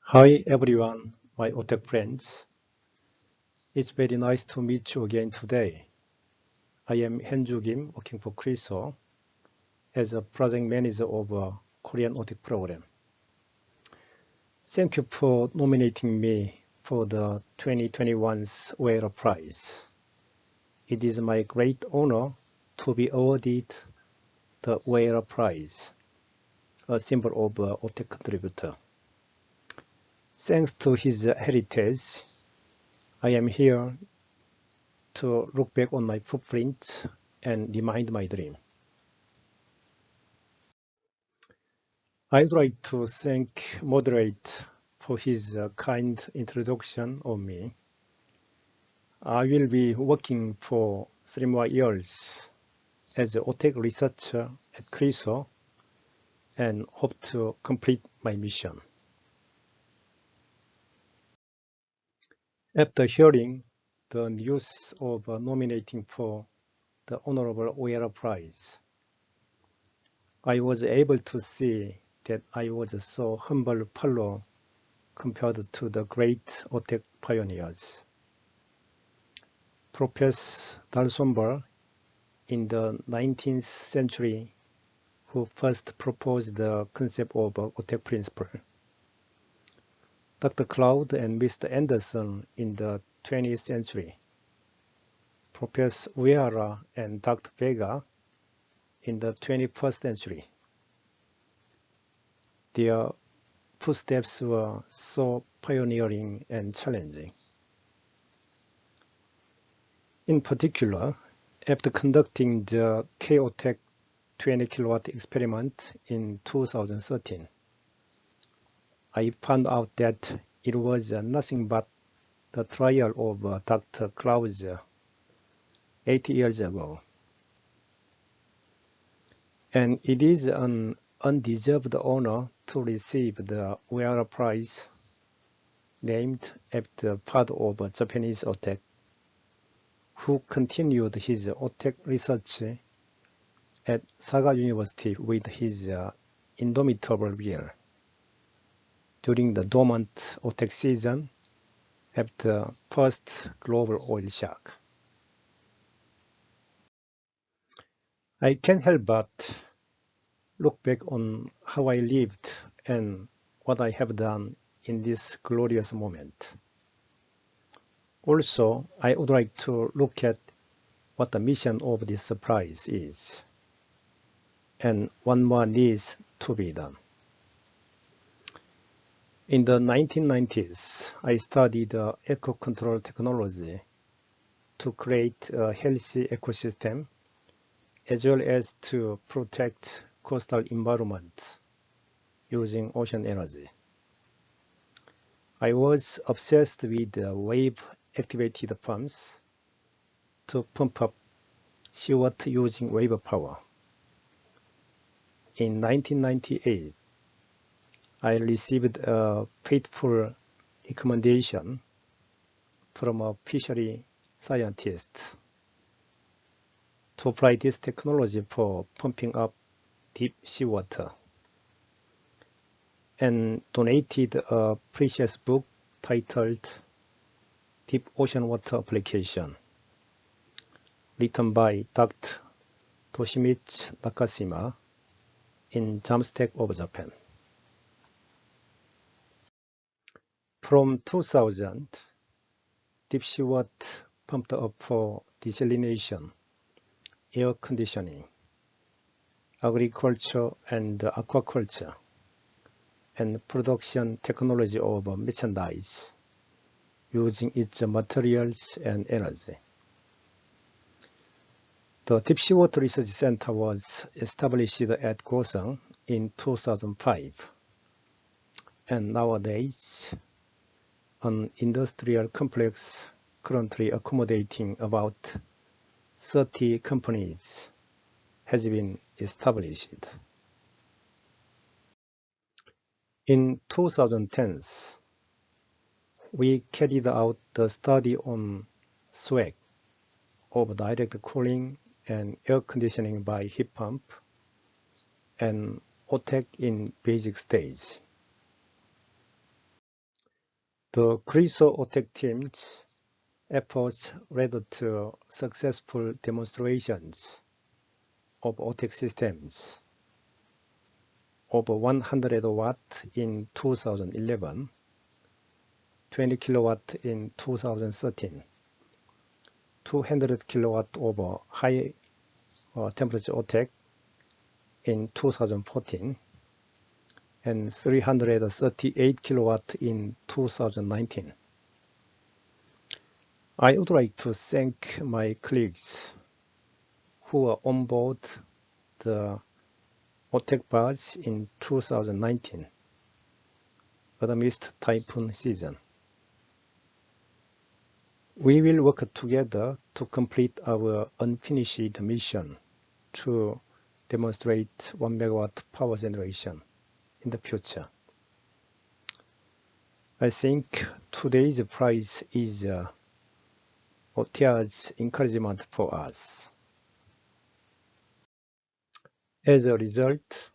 Hi everyone, my OTEC friends. It's very nice to meet you again today. I am Hyeon-Ju Kim working for Kriso as a project manager of a Korean OTEC program. Thank you for nominating me for the 2021's Uehara Prize. It is my great honor to be awarded the Uehara Prize, a symbol of an OTEC contributor. Thanks to his heritage, I am here to look back on my footprint and remind my dream. I'd like to thank Moderate for his kind introduction of me. I will be working for 3 more years as an OTEC researcher at Kriso and hope to complete my mission. After hearing the news of nominating for the Honorable Uehara Prize, I was able to see that I was so humble fellow compared to the great OTEC pioneers. Professor Dalsomber in the 19th century, who first proposed the concept of OTEC principle. Dr. Cloud and Mr. Anderson in the 20th century. Professor Uehara and Dr. Vega in the 21st century. Their footsteps were so pioneering and challenging. In particular, after conducting the KOTEC 20 kilowatt experiment in 2013, I found out that it was nothing but the trial of Dr. Klaus 8 years ago. And it is an undeserved honor to receive the Uehara Prize, named after father of Japanese OTEC, who continued his OTEC research at Saga University with his indomitable will during the dormant OTEC season after first global oil shock. I can't help but look back on how I lived and what I have done in this glorious moment. Also, I would like to look at what the mission of this prize is, and what more needs to be done. In the 1990s, I studied eco control technology to create a healthy ecosystem as well as to protect coastal environment using ocean energy. I was obsessed with wave-activated pumps to pump up seawater using wave power. In 1998, I received a faithful recommendation from a fishery scientist to apply this technology for pumping up deep seawater, and donated a precious book titled Deep Ocean Water Application, written by Dr. Toshimitsu Nakashima in Jamstec of Japan. From 2000, deep sea water pumped up for desalination, air conditioning, agriculture and aquaculture, and production technology of merchandise using its materials and energy. The Deep Sea Water Research Center was established at Gosan in 2005, and nowadays an industrial complex currently accommodating about 30 companies has been established. In 2010, we carried out the study on SWAG of direct cooling and air conditioning by heat pump and OTEC in basic stage. The Chryso OTEC team's efforts led to successful demonstrations of OTEC systems over 100 watt in 2011, 20 kilowatt in 2013, 200 kilowatt over high temperature OTEC in 2014, and 338 kilowatt in 2019. I would like to thank my colleagues who were on board the OTEC Barge in 2019 amidst typhoon season. We will work together to complete our unfinished mission to demonstrate 1 megawatt power generation in the future. I think today's prize is OTEA's encouragement for us. As a result,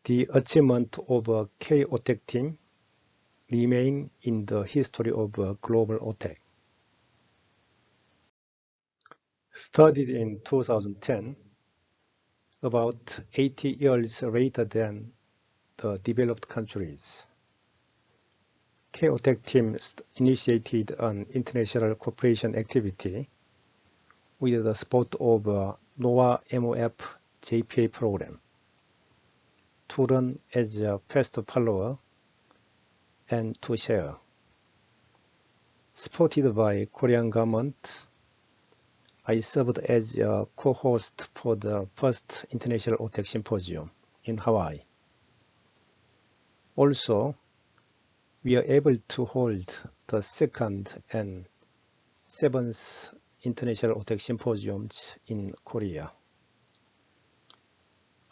the achievement of a K-OTEC team remain in the history of global OTEC. Started in 2010, about 80 years later than the developed countries, K-OTEC team initiated an international cooperation activity with the support of NOAA MOF JPA program to run as a fast follower and to share. Supported by Korean government, I served as a co-host for the first International OTEC Symposium in Hawaii. Also, we are able to hold the second and seventh International OTEC Symposiums in Korea.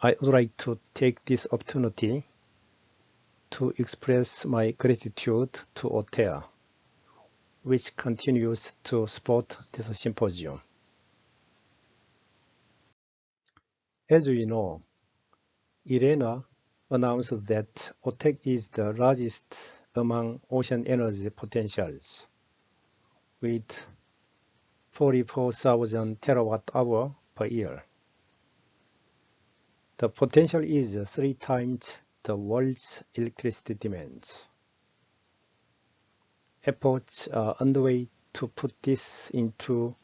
I would like to take this opportunity to express my gratitude to OTEA, which continues to support this symposium. As we know, IRENA announced that OTEC is the largest among ocean energy potentials, with 44,000 terawatt-hour per year. The potential is 3 times the world's electricity demand. Efforts are underway to put this into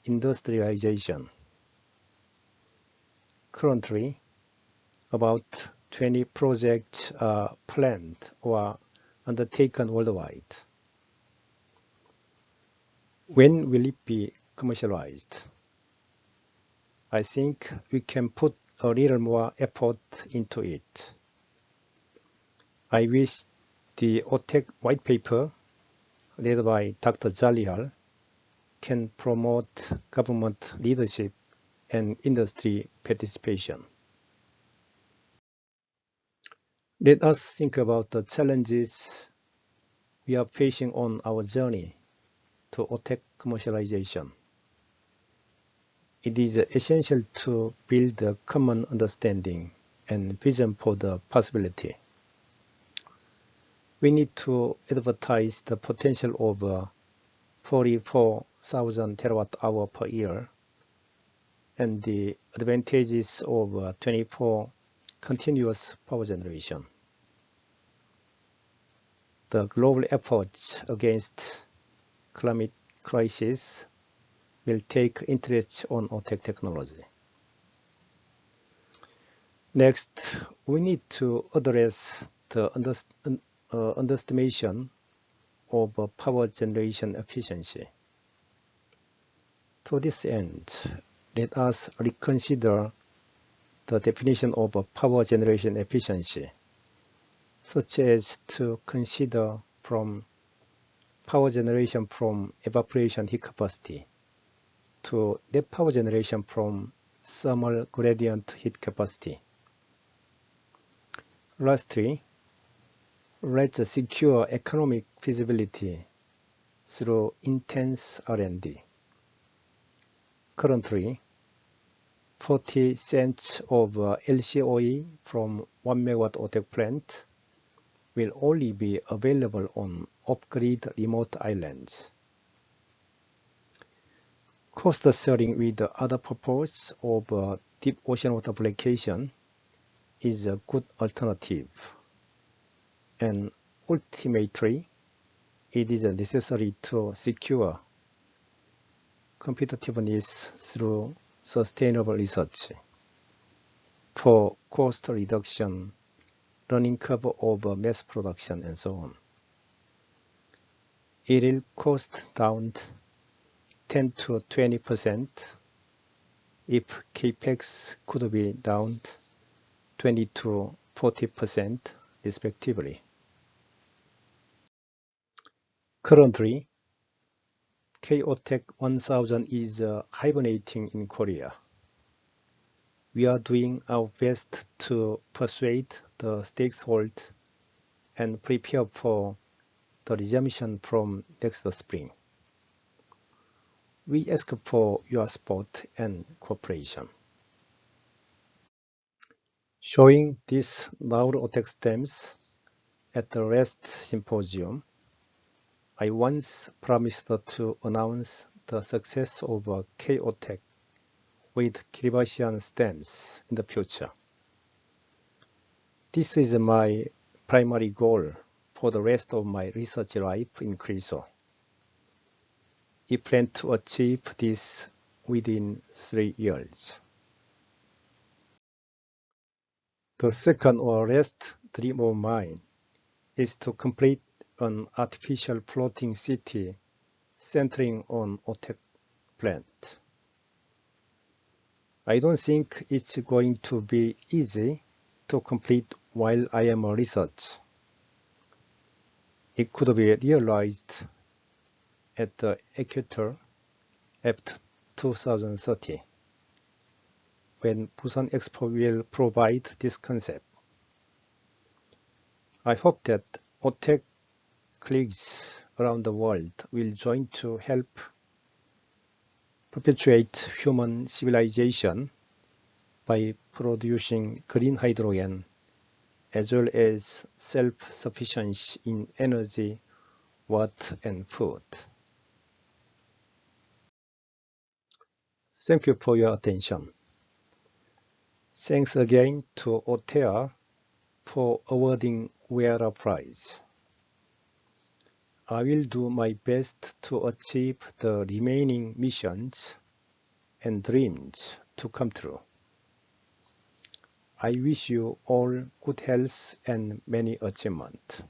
industrialization. Currently, about 20 projects are planned or undertaken worldwide. When will it be commercialized? I think we can put a little more effort into it. I wish the OTEC white paper, led by Dr. Jalihal, can promote government leadership and industry participation. Let us think about the challenges we are facing on our journey to OTEC commercialization. It is essential to build a common understanding and vision for the possibility. We need to advertise the potential of 44,000 terawatt-hour per year and the advantages of 24 continuous power generation. The global efforts against climate crisis will take interest on OTEC technology. Next, we need to address the underestimation of power generation efficiency. To this end, let us reconsider the definition of power generation efficiency, such as to consider from power generation from evaporation heat capacity to net power generation from thermal gradient heat capacity. Lastly, let's secure economic feasibility through intense R&D. Currently, 40 cents of LCOE from 1 megawatt OTEC plant will only be available on off-grid remote islands. Cost sharing with other purposes of deep ocean water application is a good alternative. And ultimately, it is necessary to secure competitiveness through sustainable research for cost reduction, learning curve of mass production, and so on. It will cost down 10 to 20% if capex could be down 20 to 40% respectively. Currently, OTEC 1000 is hibernating in Korea. We are doing our best to persuade the stakeholders and prepare for the resumption from next spring. We ask for your support and cooperation. Showing these novel OTEC stems at the last symposium, I once promised to announce the success of OTEC with Kiribatian stems in the future. This is my primary goal for the rest of my research life in CRISO. I plan to achieve this within 3 years. The second or last dream of mine is to complete an artificial floating city centering on OTEC plant. I don't think it's going to be easy to complete while I am a research. It could be realized at the equator after 2030, when Busan Expo will provide this concept. I hope that OTEC colleagues around the world will join to help perpetuate human civilization by producing green hydrogen as well as self-sufficiency in energy, water, and food. Thank you for your attention. Thanks again to OTEA for awarding Uehara Prize. I will do my best to achieve the remaining missions and dreams to come true. I wish you all good health and many achievements.